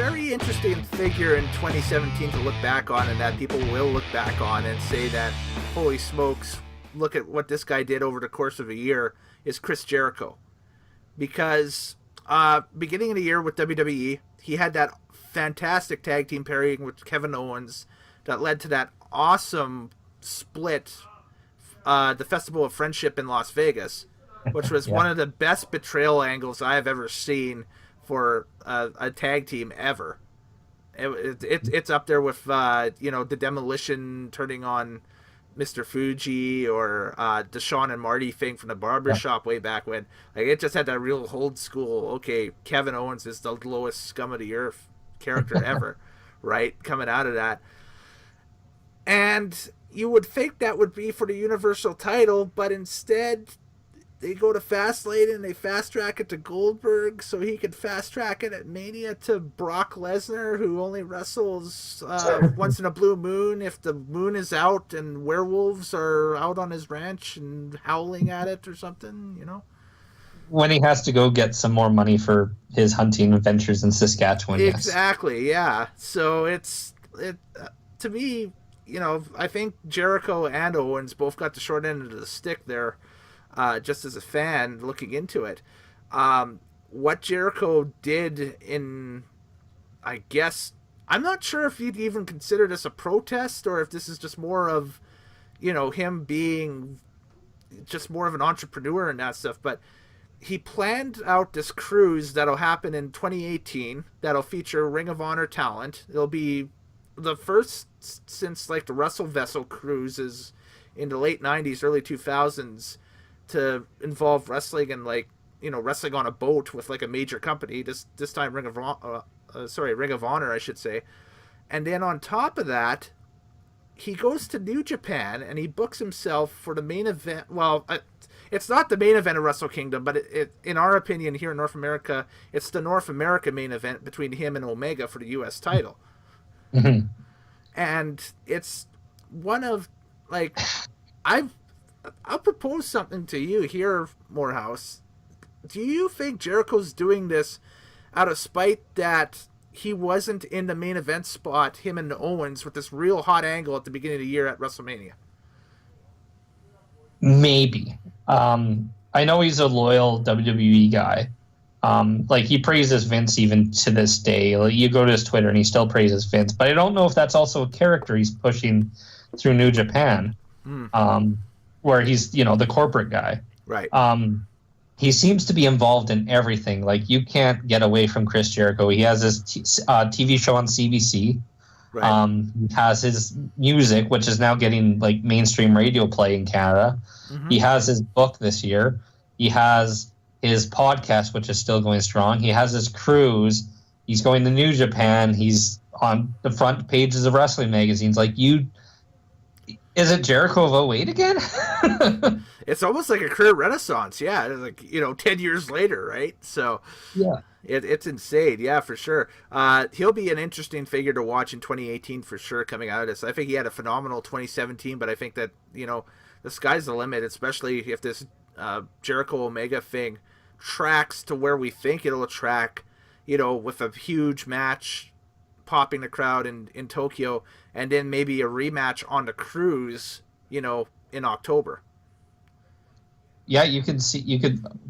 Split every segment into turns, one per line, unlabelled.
very interesting figure in 2017 to look back on, and that people will look back on and say that, holy smokes, look at what this guy did over the course of a year, is Chris Jericho. Because beginning of the year with WWE, he had that fantastic tag team pairing with Kevin Owens that led to that awesome split, the Festival of Friendship in Las Vegas, which was one of the best betrayal angles I have ever seen for a tag team ever. It's up there with the Demolition turning on Mr. Fuji, or the Sean and Marty thing from the barbershop way back when. Like, it just had that real old school, okay, Kevin Owens is the lowest scum of the earth character ever, right? Coming out of that. And you would think that would be for the Universal title, but instead they go to Fastlane and they fast track it to Goldberg so he could fast track it at Mania to Brock Lesnar, who only wrestles once in a blue moon if the moon is out and werewolves are out on his ranch and howling at it or something, you know?
When he has to go get some more money for his hunting adventures in Saskatchewan.
Exactly, yeah. So to me, I think Jericho and Owens both got the short end of the stick there. Just as a fan looking into it, what Jericho did in, I guess, I'm not sure if you'd even consider this a protest or if this is just more of, him being just more of an entrepreneur and that stuff. But he planned out this cruise that'll happen in 2018 that'll feature Ring of Honor talent. It'll be the first since like the Russell Vessel cruises in the late 90s, early 2000s. To involve wrestling and wrestling on a boat with like a major company. This time Ring of Honor, I should say. And then on top of that, he goes to New Japan and he books himself for the main event. Well, it's not the main event of Wrestle Kingdom, but it in our opinion here in North America, it's the North America main event between him and Omega for the U.S. title.
Mm-hmm.
And it's one of I'll propose something to you here, Morehouse. Do you think Jericho's doing this out of spite that he wasn't in the main event spot, him and Owens, with this real hot angle at the beginning of the year at WrestleMania?
Maybe. I know he's a loyal WWE guy. He praises Vince even to this day. Like, you go to his Twitter and he still praises Vince. But I don't know if that's also a character he's pushing through New Japan. Where he's, the corporate guy.
Right.
He seems to be involved in everything. Like, you can't get away from Chris Jericho. He has his TV show on CBC.
Right.
He has his music, which is now getting, mainstream radio play in Canada. Mm-hmm. He has his book this year. He has his podcast, which is still going strong. He has his cruise. He's going to New Japan. He's on the front pages of wrestling magazines. Is it Jericho of 08 again?
It's almost like a career renaissance, yeah. 10 years later, right? So
yeah,
it's insane, yeah, for sure. He'll be an interesting figure to watch in 2018 for sure coming out of this. I think he had a phenomenal 2017, but I think that, the sky's the limit, especially if this Jericho Omega thing tracks to where we think it'll track, with a huge match popping the crowd in Tokyo, and then maybe a rematch on the cruise, in October.
Yeah, you could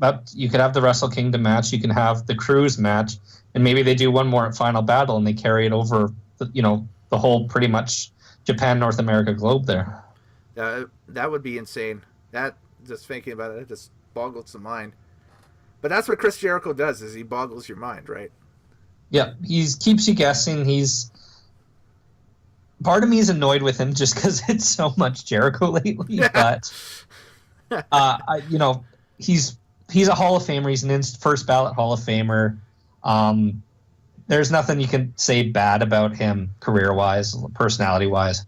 have the Wrestle Kingdom match, you can have the cruise match, and maybe they do one more at Final Battle and they carry it over the whole pretty much Japan, North America globe there.
That would be insane. That, just thinking about it just boggles the mind. But that's what Chris Jericho does, is he boggles your mind, right?
Yeah, he keeps you guessing. Part of me is annoyed with him just because it's so much Jericho lately. But he's a Hall of Famer. He's an first ballot Hall of Famer. There's nothing you can say bad about him career-wise, personality-wise.